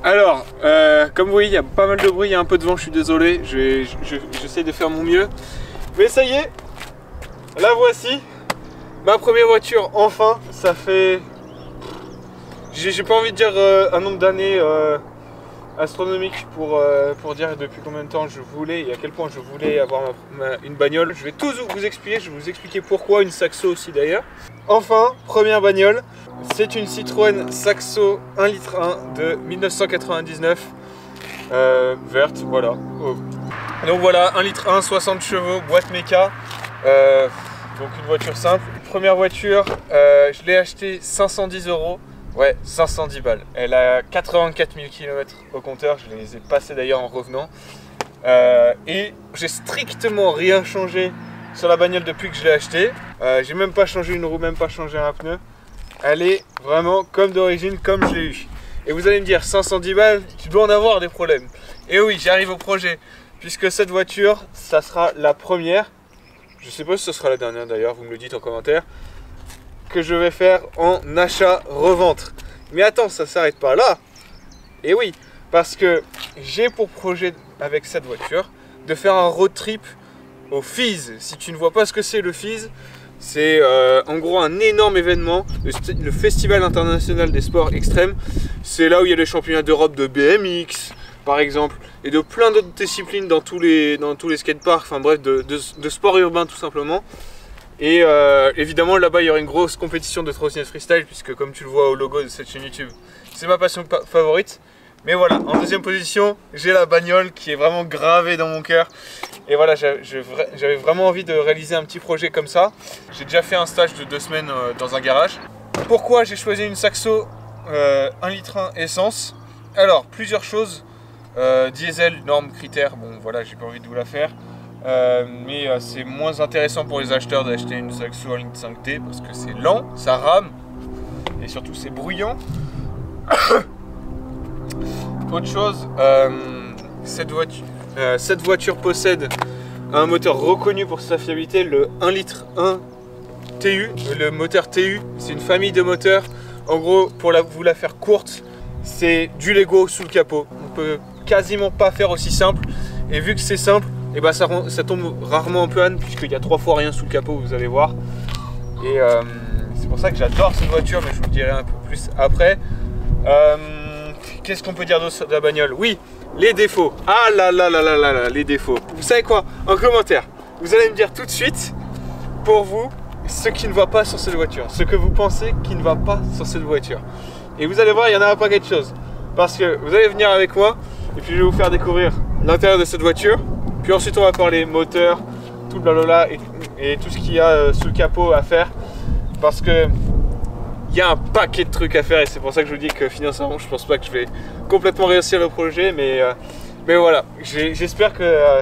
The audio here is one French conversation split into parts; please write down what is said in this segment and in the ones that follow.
Alors, comme vous voyez, il y a pas mal de bruit, il y a un peu de vent, je suis désolé, j'essaie de faire mon mieux. Mais ça y est, la voici, ma première voiture, enfin, ça fait... J'ai pas envie de dire un nombre d'années astronomique pour dire depuis combien de temps je voulais et à quel point je voulais avoir une bagnole. Je vais tout vous expliquer, je vais vous expliquer pourquoi, une Saxo aussi d'ailleurs. Enfin, première bagnole, c'est une Citroën Saxo 1,1 litre de 1999, verte, voilà. Oh. Donc voilà, 1,1 litre, 60 chevaux, boîte méca, donc une voiture simple. Première voiture, je l'ai achetée 510 €. Ouais, 510 balles. Elle a 84 000 km au compteur, je les ai passés d'ailleurs en revenant. Et j'ai strictement rien changé sur la bagnole depuis que je l'ai achetée. J'ai même pas changé une roue, même pas changé un pneu. Elle est vraiment comme d'origine, comme je l'ai eu. Et vous allez me dire, 510 balles, tu dois en avoir des problèmes. Et oui, j'arrive au projet. Puisque cette voiture, ça sera la première. Je sais pas si ce sera la dernière d'ailleurs, vous me le dites en commentaire. Que je vais faire en achat-revente. Mais attends, ça s'arrête pas là. Et oui, parce que j'ai pour projet avec cette voiture de faire un road trip au FIS. Si tu ne vois pas ce que c'est le FIS, c'est en gros un énorme événement, le Festival International des Sports Extrêmes. C'est là où il y a les championnats d'Europe de BMX, par exemple, et de plein d'autres disciplines dans tous les skateparks, enfin bref, de sport urbain tout simplement. Et évidemment là-bas il y aura une grosse compétition de trottinette freestyle, puisque comme tu le vois au logo de cette chaîne YouTube, c'est ma passion favorite. Mais voilà, en deuxième position, j'ai la bagnole qui est vraiment gravée dans mon cœur. Et voilà, j'avais vraiment envie de réaliser un petit projet comme ça. J'ai déjà fait un stage de 2 semaines dans un garage. Pourquoi j'ai choisi une Saxo 1,1 litre essence? Alors, plusieurs choses. Diesel, normes, critères, bon voilà, j'ai pas envie de vous la faire. Mais c'est moins intéressant pour les acheteurs d'acheter une Saxo 1,5 litre T parce que c'est lent, ça rame et surtout c'est bruyant. Autre chose, cette voiture possède un moteur reconnu pour sa fiabilité, le 1,1 litre TU. Le moteur TU, c'est une famille de moteurs. En gros, pour vous la faire courte, c'est du Lego sous le capot. On peut quasiment pas faire aussi simple. Et vu que c'est simple, et bah ça tombe rarement en panne, puisqu'il y a 3 fois rien sous le capot, vous allez voir. Et c'est pour ça que j'adore cette voiture, mais je vous le dirai un peu plus après. Qu'est-ce qu'on peut dire d'autre de la bagnole? Oui, les défauts. Ah là là là là là là, les défauts. Vous savez quoi? En commentaire, vous allez me dire tout de suite, pour vous, ce qui ne va pas sur cette voiture. Ce que vous pensez qui ne va pas sur cette voiture. Et vous allez voir, il y en a un paquet de choses. Parce que vous allez venir avec moi, et puis je vais vous faire découvrir l'intérieur de cette voiture. Puis ensuite on va parler moteur, tout le blablabla et tout ce qu'il y a sous le capot à faire. Parce que il y a un paquet de trucs à faire et c'est pour ça que je vous dis que financièrement je pense pas que je vais complètement réussir le projet. Mais voilà, j'espère que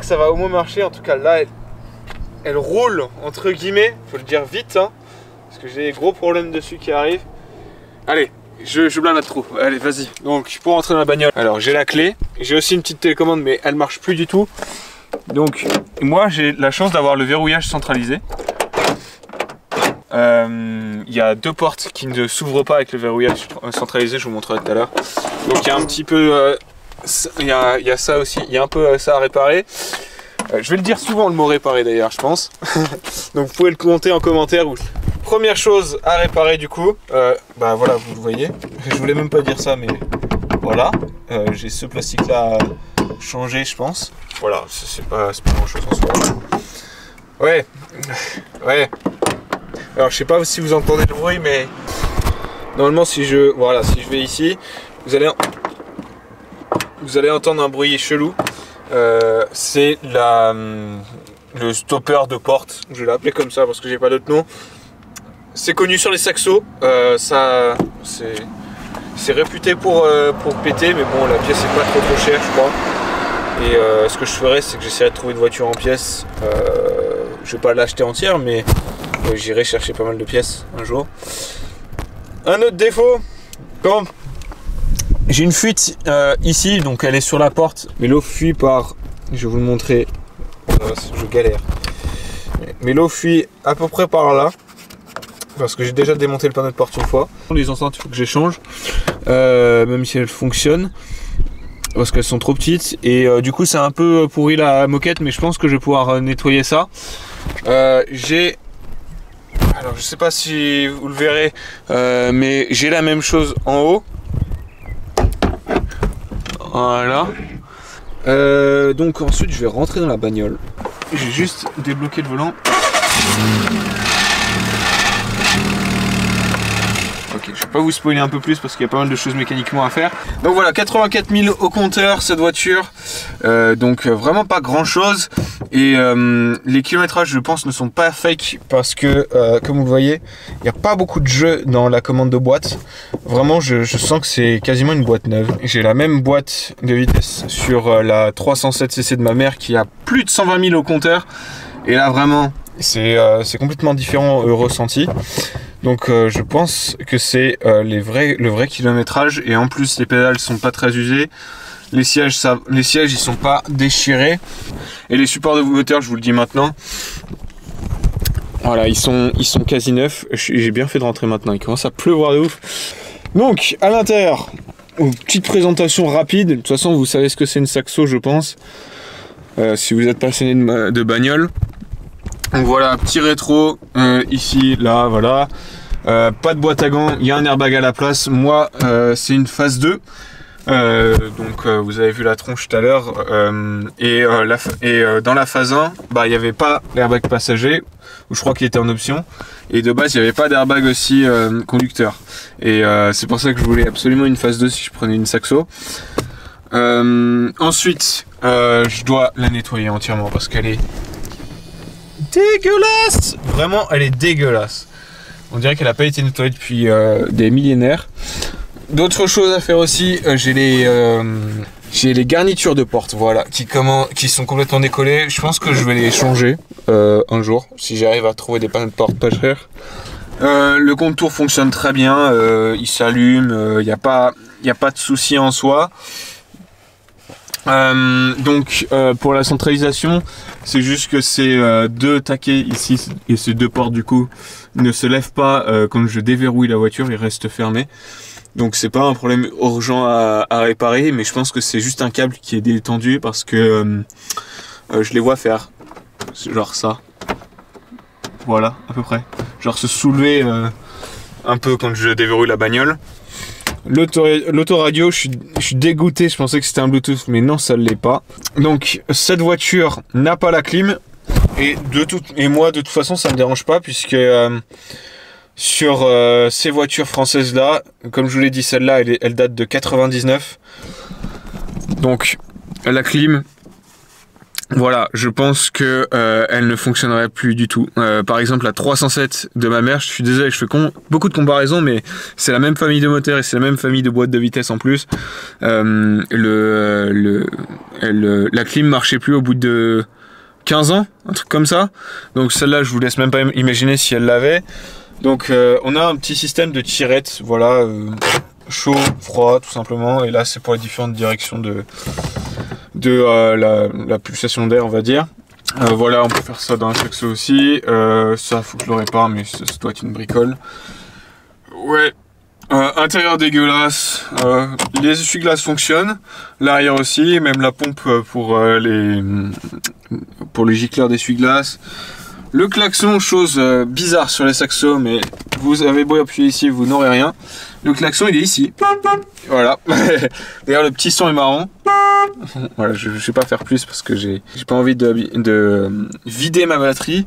ça va au moins marcher. En tout cas là, elle roule entre guillemets, faut le dire vite hein, parce que j'ai des gros problèmes dessus qui arrivent. Allez, je blâme trop. Allez, vas-y. Donc, pour rentrer dans la bagnole, alors j'ai la clé. J'ai aussi une petite télécommande, mais elle marche plus du tout. Donc, moi, j'ai la chance d'avoir le verrouillage centralisé. Il y a 2 portes qui ne s'ouvrent pas avec le verrouillage centralisé. Je vous montrerai tout à l'heure. Donc, il y a un petit peu, il y a ça aussi. Il y a un peu ça à réparer. Je vais le dire souvent le mot réparer d'ailleurs, je pense. Donc, vous pouvez le commenter en commentaire. Première chose à réparer du coup, bah voilà, vous le voyez, je voulais même pas dire ça, mais voilà, j'ai ce plastique là à changer je pense, voilà, c'est pas grand chose en soi. Ouais, alors je sais pas si vous entendez le bruit, mais normalement si je vais ici, vous allez entendre un bruit chelou, c'est le stopper de porte, je l'ai appelé comme ça parce que j'ai pas d'autre nom. C'est connu sur les Saxos, c'est réputé pour péter, mais bon, la pièce est pas trop chère, je crois. Et ce que je ferais, c'est que j'essaierai de trouver une voiture en pièces. Je vais pas l'acheter entière, mais j'irai chercher pas mal de pièces un jour. Un autre défaut, quand j'ai une fuite ici, donc elle est sur la porte, mais l'eau fuit par, je vais vous le montrer, je galère, mais l'eau fuit à peu près par là. parce que j'ai déjà démonté le panneau de porte une fois. Les enceintes, il faut que j'échange, même si elles fonctionnent, parce qu'elles sont trop petites. Et du coup, c'est un peu pourri la moquette, mais je pense que je vais pouvoir nettoyer ça. Alors, je sais pas si vous le verrez, mais j'ai la même chose en haut. Voilà. Donc ensuite, je vais rentrer dans la bagnole. J'ai juste débloqué le volant. Ok, je vais pas vous spoiler un peu plus parce qu'il y a pas mal de choses mécaniquement à faire. Donc voilà, 84 000 au compteur cette voiture. Donc vraiment pas grand chose. Et les kilométrages, je pense, ne sont pas fake parce que, comme vous le voyez, il n'y a pas beaucoup de jeu dans la commande de boîte. Vraiment, je sens que c'est quasiment une boîte neuve. J'ai la même boîte de vitesse sur la 307cc de ma mère qui a plus de 120 000 au compteur. Et là, vraiment, c'est complètement différent au ressenti. Donc je pense que c'est le vrai kilométrage. Et en plus, les pédales sont pas très usées. Les sièges ils sont pas déchirés. Et les supports de moteur, je vous le dis maintenant, voilà, ils sont quasi neufs. J'ai bien fait de rentrer maintenant, il commence à pleuvoir de ouf. Donc à l'intérieur, petite présentation rapide. De toute façon, vous savez ce que c'est une Saxo, je pense, si vous êtes passionné de bagnole. Donc voilà, petit rétro ici, là, voilà. Pas de boîte à gants, il y a un airbag à la place. Moi, c'est une phase 2. Donc vous avez vu la tronche tout à l'heure, dans la phase 1, bah, il n'y avait pas l'airbag passager, ou je crois qu'il était en option, et de base il n'y avait pas d'airbag aussi conducteur, et c'est pour ça que je voulais absolument une phase 2 si je prenais une Saxo. Ensuite je dois la nettoyer entièrement parce qu'elle est dégueulasse, vraiment elle est dégueulasse, on dirait qu'elle n'a pas été nettoyée depuis des millénaires. D'autres choses à faire aussi, j'ai les garnitures de porte, voilà, qui sont complètement décollées. Je pense que je vais les changer un jour, si j'arrive à trouver des panneaux de porte pas chers. Le contour fonctionne très bien, il s'allume, il n'y a pas de souci en soi. Donc pour la centralisation, c'est juste que ces deux taquets ici et ces deux portes du coup ne se lèvent pas quand je déverrouille la voiture, ils restent fermés. Donc c'est pas un problème urgent à réparer, mais je pense que c'est juste un câble qui est détendu parce que je les vois faire genre ça. Voilà, à peu près. Genre se soulever un peu quand je déverrouille la bagnole. L'autoradio, je suis dégoûté, je pensais que c'était un Bluetooth, mais non, ça ne l'est pas. Donc cette voiture n'a pas la clim, et moi de toute façon ça me dérange pas, puisque sur ces voitures françaises là, comme je vous l'ai dit, celle-là elle date de 99, donc la clim, voilà, je pense que elle ne fonctionnerait plus du tout. Par exemple la 307 de ma mère, je suis désolé, je fais beaucoup de comparaisons, mais c'est la même famille de moteurs et c'est la même famille de boîtes de vitesse en plus. La clim marchait plus au bout de 15 ans, un truc comme ça. Donc celle-là, je vous laisse même pas imaginer si elle l'avait. Donc on a un petit système de tirette, voilà, chaud, froid, tout simplement. Et là, c'est pour les différentes directions de la pulsation d'air, on va dire. Voilà, on peut faire ça dans un Saxo aussi. Ça, faut que je le répare, mais ça doit être une bricole. Ouais. Intérieur dégueulasse. Les essuie-glaces fonctionnent. L'arrière aussi, même la pompe pour les gicleurs d'essuie-glaces. Le klaxon, chose bizarre sur les Saxo, mais vous avez beau appuyer ici, vous n'aurez rien. Le klaxon, il est ici. Voilà. D'ailleurs, le petit son est marrant. Voilà, je ne vais pas faire plus parce que j'ai pas envie de vider ma batterie.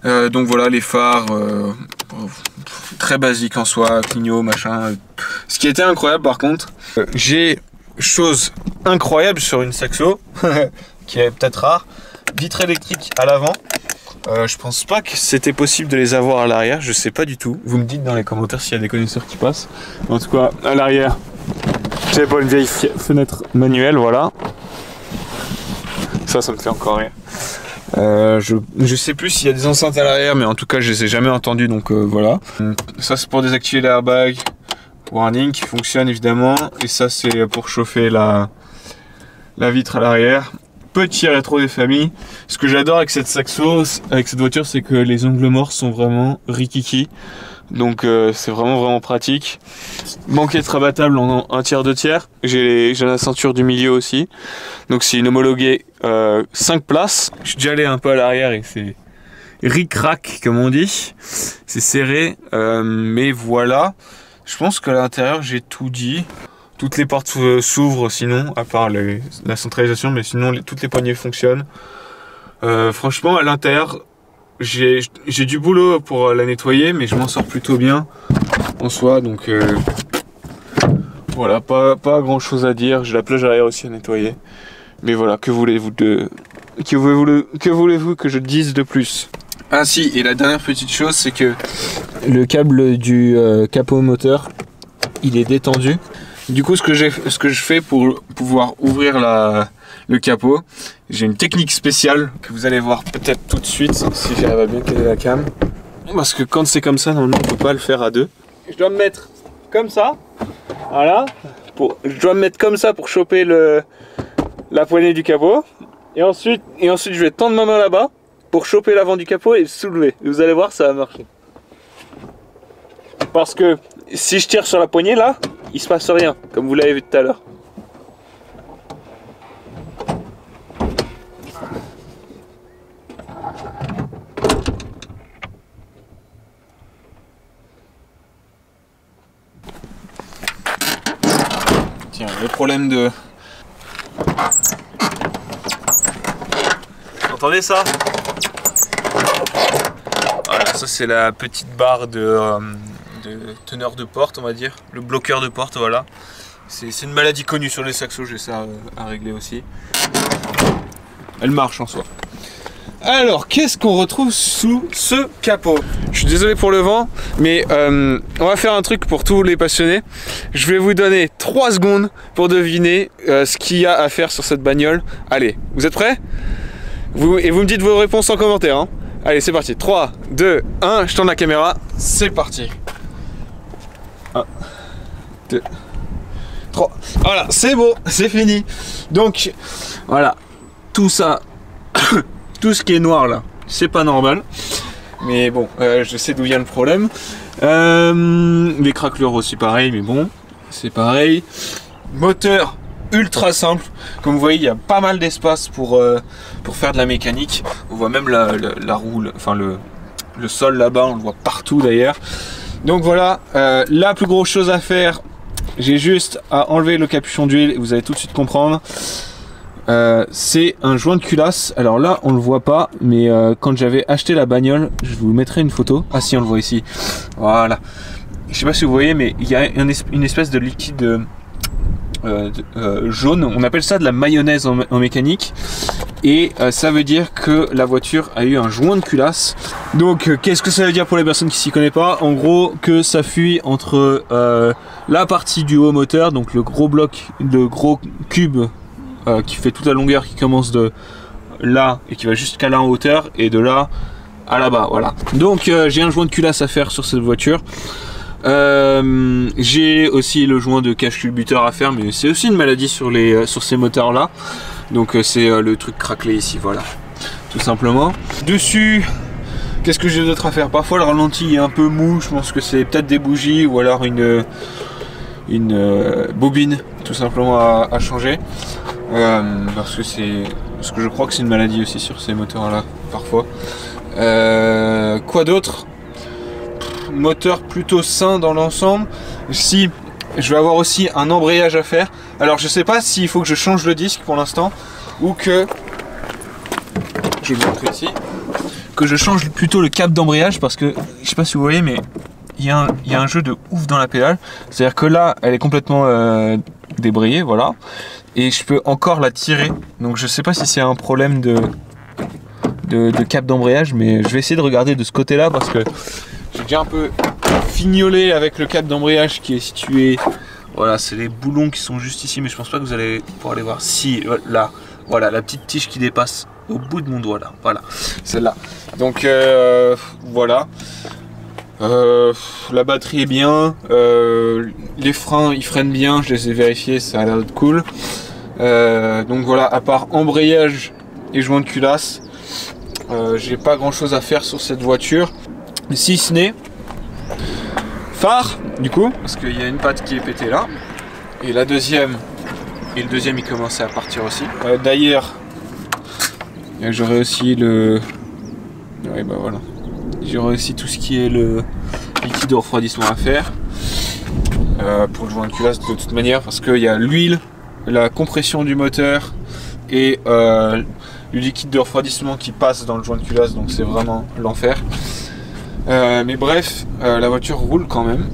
Donc voilà, les phares, très basiques en soi, clignot, machin. Ce qui était incroyable par contre, j'ai chose incroyable sur une Saxo, qui est peut-être rare, vitre électrique à l'avant. Je pense pas que c'était possible de les avoir à l'arrière, je sais pas du tout. Vous me dites dans les commentaires s'il y a des connaisseurs qui passent. En tout cas, à l'arrière, j'ai pas une vieille fenêtre manuelle, voilà. Ça me fait encore rire. Je sais plus s'il y a des enceintes à l'arrière, mais en tout cas, je les ai jamais entendues, donc voilà. Ça, c'est pour désactiver l'airbag warning qui fonctionne évidemment. Et ça, c'est pour chauffer la vitre à l'arrière. Petit rétro des familles. Ce que j'adore avec cette Saxo, avec cette voiture, c'est que les angles morts sont vraiment rikiki. Donc c'est vraiment pratique. Banquette rabattable en 1/3, 2/3. J'ai la ceinture du milieu aussi. Donc c'est une homologuée 5 places. Je suis déjà allé un peu à l'arrière et c'est ric-rac comme on dit. C'est serré. Mais voilà. Je pense qu'à l'intérieur j'ai tout dit. Toutes les portes s'ouvrent sinon, à part la centralisation, mais sinon toutes les poignées fonctionnent. Franchement à l'intérieur, j'ai du boulot pour la nettoyer, mais je m'en sors plutôt bien en soi, donc voilà, pas grand chose à dire. J'ai la plage arrière aussi à nettoyer, mais voilà, que voulez-vous que je dise de plus? Ah si, et la dernière petite chose, c'est que le câble du capot moteur, il est détendu. Du coup, ce que je fais pour pouvoir ouvrir le capot, j'ai une technique spéciale que vous allez voir peut-être tout de suite si j'arrive à bien caler la cam. Parce que quand c'est comme ça, normalement on peut pas le faire à deux. Je dois me mettre comme ça, voilà. Je dois me mettre comme ça pour choper la poignée du capot. Et ensuite je vais tendre ma main là-bas pour choper l'avant du capot et le soulever. Et vous allez voir, ça va marcher. Parce que si je tire sur la poignée là, il se passe rien, comme vous l'avez vu tout à l'heure. Tiens, le problème de... Vous entendez ça? Voilà, ça c'est la petite barre de teneur de porte, on va dire, le bloqueur de porte, voilà. C'est une maladie connue sur les saxos, j'ai ça à régler aussi. Elle marche en soi. Alors, qu'est-ce qu'on retrouve sous ce capot? Je suis désolé pour le vent, mais on va faire un truc pour tous les passionnés. Je vais vous donner 3 secondes pour deviner ce qu'il y a à faire sur cette bagnole. Allez, vous êtes prêts? Et vous me dites vos réponses en commentaire, hein. Allez, c'est parti. 3, 2, 1, je tourne la caméra. C'est parti. 1, 2, 3. Voilà, c'est bon, c'est fini. Donc, voilà, tout ça, tout ce qui est noir là, c'est pas normal. Mais bon, je sais d'où vient le problème. Les craquelures aussi pareil, mais bon, c'est pareil. Moteur ultra simple. Comme vous voyez, il y a pas mal d'espace pour faire de la mécanique. On voit même la roue, enfin le sol là-bas, on le voit partout d'ailleurs. Donc voilà, la plus grosse chose à faire, j'ai juste à enlever le capuchon d'huile et vous allez tout de suite comprendre. C'est un joint de culasse. Alors là on le voit pas, mais quand j'avais acheté la bagnole, je vous mettrai une photo. Ah si, on le voit ici. Voilà. Je sais pas si vous voyez, mais il y a une espèce de liquide jaune. On appelle ça de la mayonnaise en mécanique. Et ça veut dire que la voiture a eu un joint de culasse. Donc qu'est-ce que ça veut dire pour les personnes qui s'y connaissent pas? En gros, que ça fuit entre la partie du haut moteur, donc le gros bloc, le gros cube qui fait toute la longueur, qui commence de là et qui va jusqu'à là en hauteur, et de là à là-bas, voilà. Donc j'ai un joint de culasse à faire sur cette voiture. J'ai aussi le joint de cache-culbuteur à faire, mais c'est aussi une maladie sur ces moteurs là. Donc c'est le truc craquelé ici, voilà, tout simplement. Dessus, qu'est-ce que j'ai d'autre à faire? Parfois le ralenti est un peu mou, je pense que c'est peut-être des bougies ou alors une bobine tout simplement à changer. Parce que je crois que c'est une maladie aussi sur ces moteurs là, parfois. Quoi d'autre? Moteur plutôt sain dans l'ensemble. Si je vais avoir aussi un embrayage à faire. Alors je sais pas s'il faut que je change le disque pour l'instant ou que je vais vous montrer ici, que je change plutôt le câble d'embrayage, parce que je sais pas si vous voyez, mais il y a un jeu de ouf dans la pédale. C'est à dire que là elle est complètement débrayée, voilà, et je peux encore la tirer. Donc je sais pas si c'est un problème de câble d'embrayage, mais je vais essayer de regarder de ce côté là, parce que j'ai déjà un peu fignolé avec le câble d'embrayage qui est situé, voilà, c'est les boulons qui sont juste ici, mais je pense pas que vous allez pouvoir les voir. Si, là, voilà, la petite tige qui dépasse au bout de mon doigt là, voilà, celle-là. Donc voilà, la batterie est bien, les freins ils freinent bien, je les ai vérifiés, ça a l'air d'être cool. Donc voilà, à part embrayage et joint de culasse, j'ai pas grand chose à faire sur cette voiture, si ce n'est phare du coup, parce qu'il y a une patte qui est pétée là. Et la deuxième, et le deuxième il commençait à partir aussi. D'ailleurs, j'aurais aussi le... Ouais bah voilà. J'aurais aussi tout ce qui est le liquide de refroidissement à faire. Pour le joint de culasse de toute manière, parce qu'il y a l'huile, la compression du moteur et le liquide de refroidissement qui passe dans le joint de culasse, donc c'est vraiment l'enfer. Mais bref, la voiture roule quand même,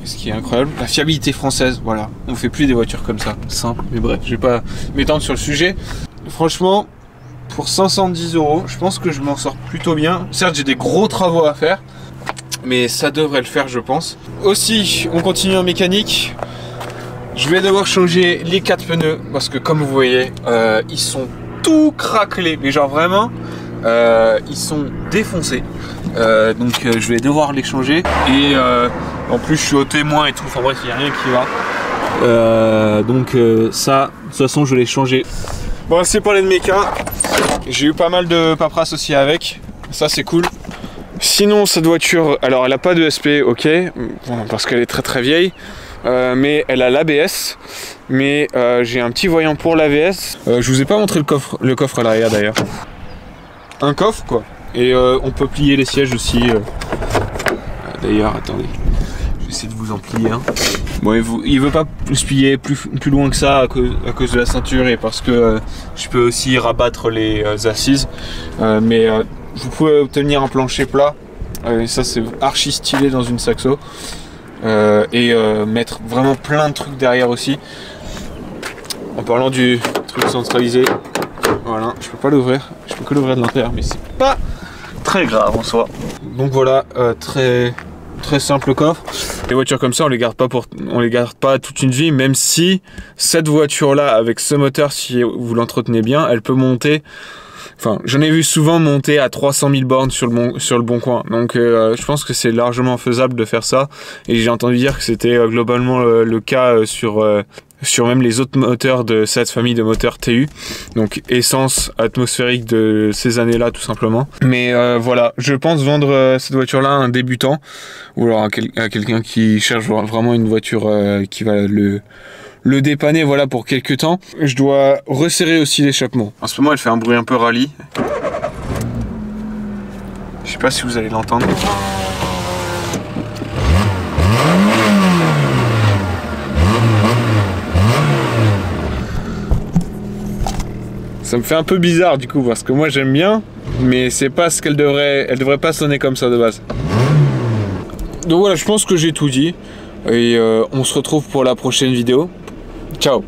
ce qui est incroyable. La fiabilité française, voilà, on fait plus des voitures comme ça, simple, mais bref, je vais pas m'étendre sur le sujet. Franchement, pour 510 €, je pense que je m'en sors plutôt bien. Certes, j'ai des gros travaux à faire, mais ça devrait le faire, je pense. Aussi, on continue en mécanique. Je vais devoir changer les 4 pneus parce que comme vous voyez, ils sont tout craquelés, mais genre vraiment, ils sont défoncés. Donc je vais devoir les changer. Et en plus, je suis au témoin et tout. Enfin bref, il n'y a rien qui va. Donc ça, de toute façon, je vais les changer. Bon, c'est parler de méca. J'ai eu pas mal de paperasse aussi avec. Ça, c'est cool. Sinon, cette voiture, alors elle n'a pas de SP, ok, parce qu'elle est très vieille, mais elle a l'ABS, mais j'ai un petit voyant pour l'ABS. Je vous ai pas montré le coffre à l'arrière d'ailleurs. Un coffre quoi, et on peut plier les sièges aussi. D'ailleurs, attendez, je vais essayer de vous en plier un. Bon, il veut pas se plier plus loin que ça à cause de la ceinture et parce que je peux aussi rabattre les assises, mais vous pouvez obtenir un plancher plat, et ça c'est archi stylé dans une Saxo, et mettre vraiment plein de trucs derrière aussi. En parlant du truc centralisé, voilà, je peux pas l'ouvrir, je peux que l'ouvrir de l'intérieur, mais c'est pas très grave en soi. Donc voilà, très simple coffre. Les voitures comme ça, on les garde pas toute une vie, même si cette voiture là avec ce moteur, si vous l'entretenez bien, elle peut monter. Enfin, j'en ai vu souvent monter à 300 000 bornes sur le bon coin. Donc, je pense que c'est largement faisable de faire ça. Et j'ai entendu dire que c'était globalement le cas sur même les autres moteurs de cette famille de moteurs TU. Donc, essence atmosphérique de ces années-là, tout simplement. Mais voilà, je pense vendre cette voiture-là à un débutant. Ou alors à quelqu'un qui cherche vraiment une voiture qui va le dépanner, voilà, pour quelques temps. Je dois resserrer aussi l'échappement. En ce moment, elle fait un bruit un peu rallye. Je sais pas si vous allez l'entendre. Ça me fait un peu bizarre du coup, parce que moi j'aime bien, mais c'est pas ce qu'elle devrait... Elle devrait pas sonner comme ça de base. Donc voilà, je pense que j'ai tout dit. Et on se retrouve pour la prochaine vidéo. Ciao.